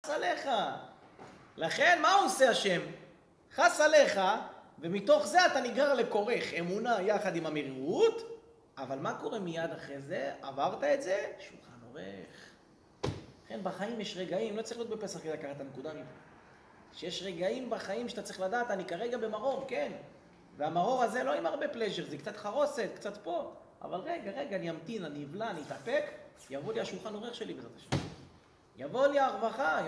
עליך. לכן, מה עושה השם? חס עליך, ומתוך זה אתה נגרר לכורך אמונה יחד עם המרירות, אבל מה קורה מיד אחרי זה? עברת את זה? שולחן עורך. לכן בחיים יש רגעים, לא צריך להיות בפסח כדי לקחת את הנקודה מפה. שיש רגעים בחיים שאתה צריך לדעת, אני כרגע במרור, כן. והמרור הזה לא עם הרבה פלז'ר, זה קצת חרוסת, קצת פה. אבל רגע, אני אמתין, אני אבלע, אני אתאפק, יבוא לי השולחן עורך שלי בעזרת השם. יבוא לי הרווחה,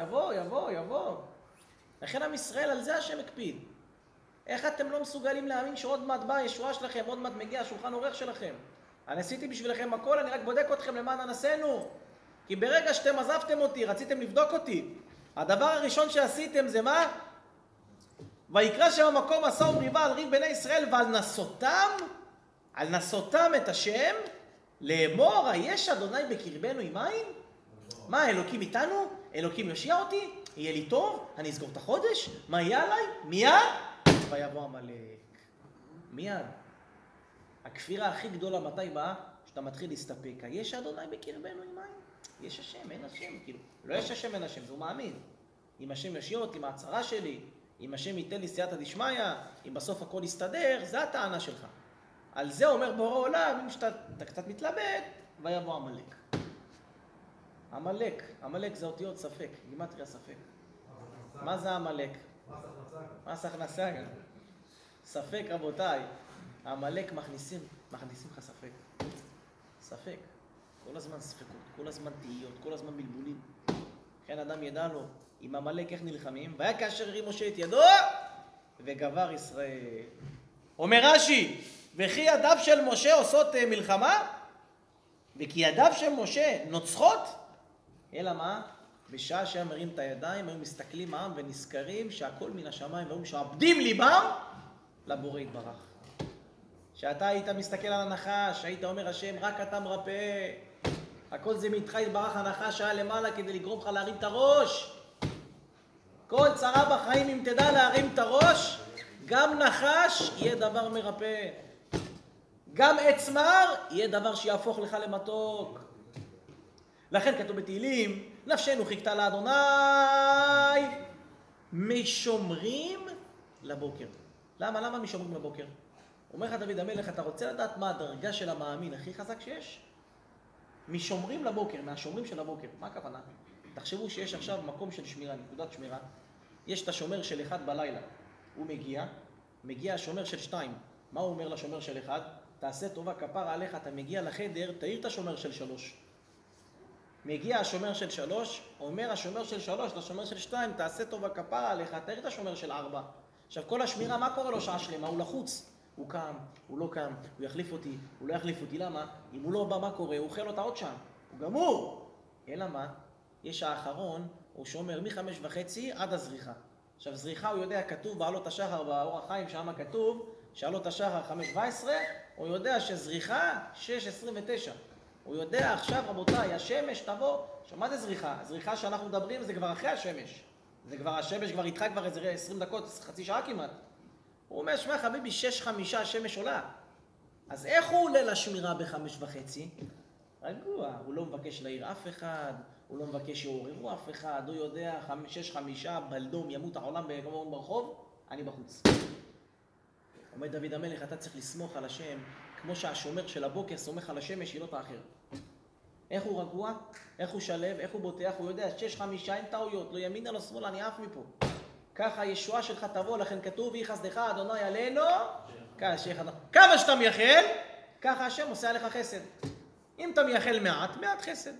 יבוא. לכן עם ישראל, על זה השם הקפיד. איך אתם לא מסוגלים להאמין שעוד מעט באה הישועה שלכם, עוד מעט מגיע השולחן עורך שלכם? אני עשיתי בשבילכם הכל, אני רק בודק אתכם למען אנסינו. כי ברגע שאתם עזבתם אותי, רציתם לבדוק אותי, הדבר הראשון שעשיתם זה מה? ויקרא שם המקום עשה ומריבה על ריב בני ישראל ועל נסותם את השם, לאמור היש אדוני בקרבנו עם מים? מה, אלוקים איתנו? אלוקים יושיע אותי? יהיה לי טוב? אני אסגור את החודש? מה יהיה עליי? מיד? ויבוא עמלק. מיד. הכפירה הכי גדולה מתי באה? שאתה מתחיל להסתפק. יש אדוני בקרבנו עם מים? יש השם, אין השם. כאילו, לא יש השם, אין השם, זה הוא מאמין. אם השם יושיע אותי מההצהרה שלי, אם השם ייתן לי סייעתא דשמיא, אם בסוף הכל יסתדר, זה הטענה שלך. על זה אומר בורא עולם, אם שאתה קצת מתלבט, ויבוא עמלק. עמלק זה אותיות ספק, גימטריה ספק. מה זה עמלק? מס הכנסה גם. ספק רבותיי, עמלק מכניסים לך ספק. כל הזמן ספקות, כל הזמן תהיות, כל הזמן בלבולים. כן אדם ידע לו, עם עמלק איך נלחמים, והיה כאשר הרים משה את ידו, וגבר ישראל. אומר רש"י, וכי ידיו של משה עושות מלחמה? וכי ידיו של משה נוצחות? אלא מה? בשעה שהם מרים את הידיים, היו מסתכלים העם ונזכרים שהכל מן השמיים, והיו משעבדים ליבם לבורא יתברך. שאתה היית מסתכל על הנחש, היית אומר השם, רק אתה מרפא. הכל זה מאיתך יתברך, הנחש היה למעלה כדי לגרום לך להרים את הראש. כל צרה בחיים אם תדע להרים את הראש, גם נחש יהיה דבר מרפא. גם עץ מר יהיה דבר שיהפוך לך למתוק. לכן כתוב בתהילים, נפשנו חיכתה לאדוני, משומרים לבוקר. למה משומרים לבוקר? אומר לך דוד המלך, אתה רוצה לדעת מה הדרגה של המאמין הכי חזק שיש? משומרים לבוקר, מהשומרים של הבוקר. מה הכוונה? תחשבו שיש עכשיו מקום של שמירה, נקודת שמירה. יש את השומר של 1 בלילה. הוא מגיע השומר של 2. מה הוא אומר לשומר של 1? תעשה טובה כפרה עליך, אתה מגיע לחדר, תעיר את השומר של 3. מגיע השומר של 3, אומר השומר של 3 לשומר של 2, תעשה טובה כפרה עליך, תעיר את השומר של 4. עכשיו כל השמירה, מה קורה לו שעה שלמה? הוא לחוץ. הוא קם, הוא לא קם, הוא יחליף אותי, הוא לא יחליף אותי. למה? אם הוא לא בא, מה קורה? הוא אוכל אותה עוד שם. הוא גמור. אלא מה? יש האחרון, הוא שומר מ5:30 עד הזריחה. עכשיו זריחה הוא יודע, כתוב בעלות השחר באור החיים, שם כתוב שעלות השחר 5:17, הוא יודע שזריחה 6:29. הוא יודע עכשיו רבותיי, השמש תבוא. עכשיו מה זה זריחה? הזריחה שאנחנו מדברים זה כבר אחרי השמש. זה כבר השמש כבר איתך כבר איזה 20 דקות, חצי שעה כמעט. הוא אומר, שמע חביבי, 6:05 השמש עולה. אז איך הוא עולה לשמירה ב5:30? רגוע, הוא לא מבקש להעיר אף אחד, הוא לא מבקש שיעוררו אף אחד, הוא יודע, 6:05 בלדום ימות העולם ברחוב, אני בחוץ. אומר דוד המלך, אתה צריך לסמוך על השם, כמו שהשומר של הבוקר סומך על השמש, היא לא תאחר. איך הוא רגוע? איך הוא שלב? איך הוא בוטח? הוא יודע, 6:05 אין טעויות, לא ימינה לא שמאלה, אני עף מפה. ככה הישועה שלך תבוא, לכן כתוב, יהי חסדך אדוני עלינו, כמה שאתה מייחל, ככה השם עושה עליך חסד. אם אתה מייחל מעט חסד.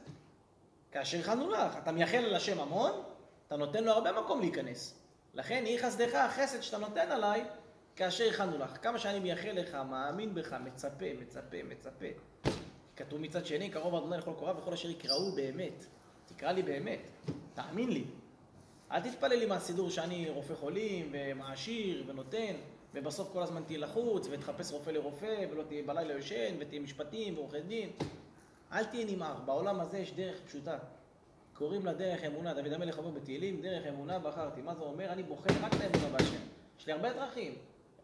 כאשר הכנו לך, אתה מייחל על השם המון, אתה נותן לו הרבה מקום להיכנס. לכן יהי חסדך החסד שאתה נותן עליי, כאשר הכנו לך. כמה שאני מייחל לך, מאמין בך, מצפה. כתוב מצד שני, קרוב אדוני לכל קורא וכל אשר יקראו באמת. תקרא לי באמת, תאמין לי. אל תתפלל לי מהסידור שאני רופא חולים ומעשיר ונותן, ובסוף כל הזמן תהיה לחוץ ותחפש רופא לרופא ולא תהיה בלילה יושן ותהיה משפטים ועורכי דין. אל תהיה נמהר, בעולם הזה יש דרך פשוטה. קוראים לה דרך אמונה. דוד המלך אומר בתהילים, דרך אמונה בחרתי. מה זה אומר? אני בוחר רק את האמונה בהשם. יש לי הרבה דרכים.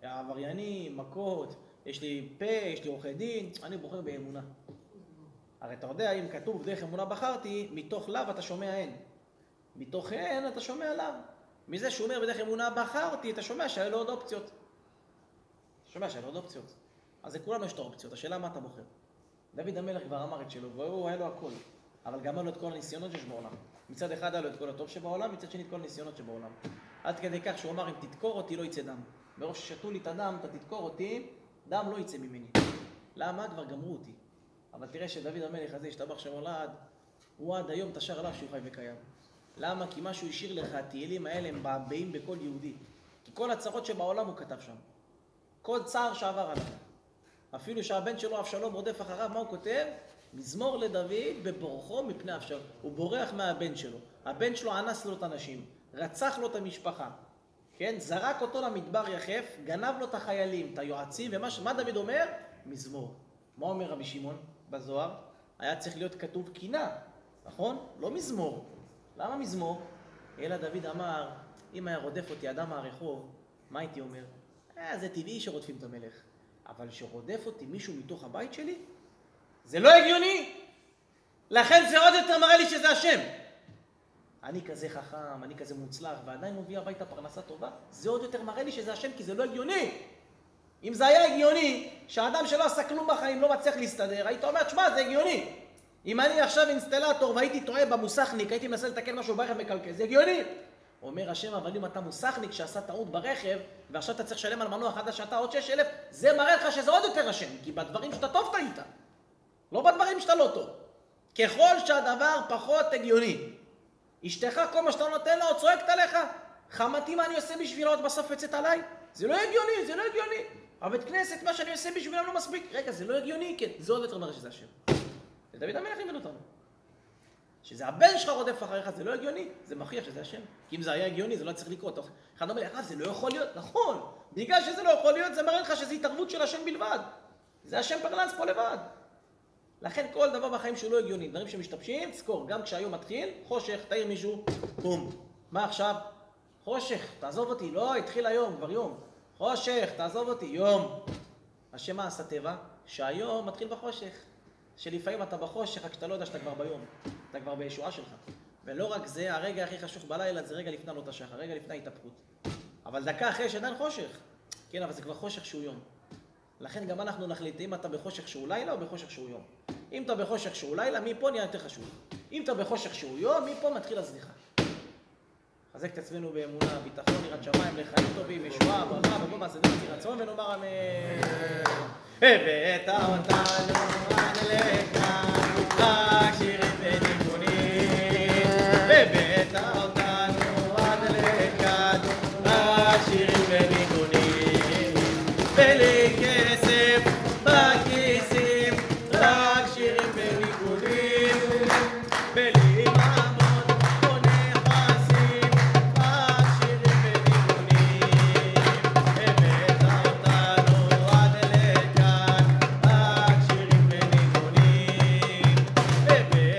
עבריינים, מכות, יש לי פה, יש לי עורכי דין, אני בוחר באמונה. הרי אתה יודע, אם כתוב דרך אמונה בחרתי, מתוך לאו אתה שומע אין. מתוכן אתה שומע עליו. מזה שהוא אומר בדרך אמונה בחרתי, אתה שומע שהיה לו עוד אופציות. אז זה כולם יש את האופציות, השאלה מה אתה בוחר. דוד המלך כבר אמר את שלו, והוא היה לו הכל. אבל גם היה לו את כל הניסיונות שיש בעולם. מצד אחד היה לו את כל הטוב שבעולם, מצד שני את כל הניסיונות שבעולם. עד כדי כך שהוא אמר, אם תדקור אותי לא יצא דם. מרוב ששתו לי את הדם, אתה תדקור אותי, דם לא יצא ממני. למה? כבר גמרו אותי. אבל תראה שדוד המלך הזה, השתבח שמו לעד, הוא עד היום תשר עליו שהוא חי וקיים. למה? כי מה שהוא השאיר לך, התהילים האלה הם באים בכל יהודי. כי כל הצרות שבעולם הוא כתב שם. כל צער שעבר עליו. אפילו שהבן שלו אבשלום רודף אחריו, מה הוא כותב? מזמור לדוד בבורחו מפני אבשלום. הוא בורח מהבן שלו. הבן שלו אנס לו את הנשים, רצח לו את המשפחה. כן? זרק אותו למדבר יחף, גנב לו את החיילים, את היועצים, ומה דוד אומר? מזמור. מה אומר רבי שמעון בזוהר? היה צריך להיות כתוב קינה, נכון? לא מזמור. למה מזמור? אלא דוד אמר, אם היה רודף אותי אדם מהרחוב, מה הייתי אומר? זה טבעי שרודפים את המלך. אבל שרודף אותי מישהו מתוך הבית שלי, זה לא הגיוני. לכן זה עוד יותר מראה לי שזה השם. אני כזה חכם, אני כזה מוצלח, ועדיין מביא הביתה פרנסה טובה, זה עוד יותר מראה לי שזה השם, כי זה לא הגיוני. אם זה היה הגיוני, שהאדם שלא עשה כלום בחיים לא מצליח להסתדר, היית אומר, תשמע, זה הגיוני. אם אני עכשיו אינסטלטור והייתי טועה במוסכניק, הייתי מנסה לתקן משהו ברכב מקלקל, זה הגיוני. אומר השם, אבל אם אתה מוסכניק שעשה טעות ברכב, ועכשיו אתה צריך לשלם על מנוע חדש שאתה עוד 6,000, זה מראה לך שזה עוד יותר השם, כי בדברים שאתה טוב טעית, לא בדברים שאתה לא טוב. ככל שהדבר פחות הגיוני, אשתך כל מה שאתה נותן לה עוד צועקת עליך, חמתי מה אני עושה בשבילה עוד בסוף יצאת עליי? זה לא הגיוני, זה לא הגיוני. הבית כנסת, מה שאני עושה בשבילם לא מספיק. רגע, זה לא הגיוני, כן, זה עוד יותר מראה שזה השם. זה דוד המלך לימד אותנו. שזה הבן שלך רודף אחריך, זה לא הגיוני, זה מכריח שזה השם. כי אם זה היה הגיוני, זה לא צריך לקרות. אחד אומר לי, זה לא יכול להיות, נכון. בגלל שזה לא יכול להיות, זה מראה לך שזה התערבות של השם בלבד. זה השם פרלנס פה לבד. לכן כל דבר בחיים שהוא לא הגיוני, דברים שמשתבשים, תזכור, גם כשהיום מתחיל, חושך, תאיר מישהו, קום. מה עכשיו? חושך, תעזוב אותי, לא, התחיל היום, כבר יום. חושך, תעזוב אותי, יום. השם מה עשה טבע? שהיום מתחיל בחושך. שלפעמים אתה בחושך, רק שאתה לא יודע שאתה כבר ביום. אתה כבר בישועה שלך. ולא רק זה, הרגע הכי חשוך בלילה זה רגע לפני עלות השחר, רגע לפני ההתהפכות. אבל דקה אחרי שעדיין חושך. כן, אבל זה כבר חושך שהוא יום. לכן גם אנחנו נחליט אם אתה בחושך שהוא לילה או בחושך שהוא יום. אם אתה בחושך שהוא לילה, מפה נהיה יותר חשוב. אם אתה בחושך שהוא יום, מפה מתחיל הזריחה. חזק את עצמנו באמונה, ביטחון, יראת שמיים, לחיים טובים, ישועה, ברכה, ובוא מעשה דבר יהי רצון, ונאמר אמן. הבאת אותנו עד לכאן, רק שירים וניגונים. הבאת אותנו עד לכאן, רק שירים וניגונים. בלי כסף בכיסים, רק שירים וניגונים. בלי ממון או נכסים, רק שירים וניגונים. הבאת אותנו עד לכאן, רק שירים וניגונים. הבאת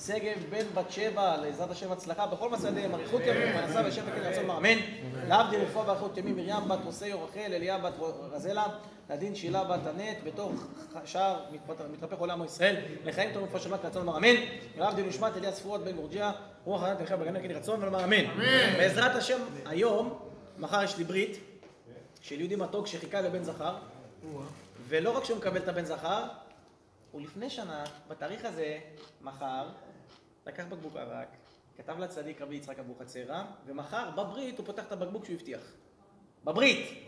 שגב בן בת שבע, לעזרת השם הצלחה, בכל מסעדיהם, אריכות ימים, פרנסה ושפע כן רצון מר, אמן. להבדיל רפואה ואריכות ימים, מרים בת עושיו רחל, אליה בת רזלה, נדין שילה בת ענת, בתוך שער מתרפך עולם ישראל, לחיים טובים ופרש שבת רצון מר, אמן. להבדיל נשמת אליה ספורות בן גורג'יה, רוח ענת נחיה בגן כן רצון ולומר אמן. בעזרת השם, היום, מחר יש לי ברית של יהודי מתוק שחיכה לבן זכר, ולא רק שהוא מקבל את הבן זכר, הוא לפני שנה, בתאריך הזה, מחר, לקח בקבוק ערק, כתב לצדיק רבי יצחק אבוחצירא, ומחר בברית הוא פותח את הבקבוק שהוא הבטיח. בברית,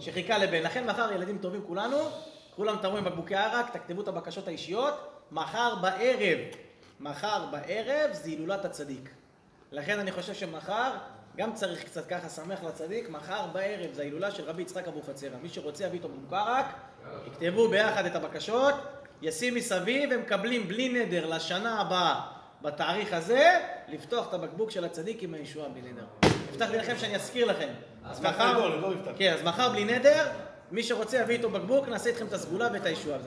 שחיכה לבן. לכן מחר ילדים טובים כולם תראו עם בקבוקי ערק, תכתבו את הבקשות האישיות, מחר בערב זה הילולת הצדיק. לכן אני חושב שמחר, גם צריך קצת ככה שמח לצדיק, מחר בערב זה ההילולה של רבי יצחק אבוחצירא. מי שרוצה יביא איתו בקבוק ערק, יכתבו ביחד את הבקשות, ישים מסביב, הם מקבלים בלי נדר לשנה הבאה בתאריך הזה, לפתוח את הבקבוק של הצדיק עם הישועה בלי נדר. הבטח לי לכם שאני אזכיר לכם. אז מחר בלי נדר, מי שרוצה יביא איתו בקבוק, נעשה איתכם את הסגולה ואת הישועה.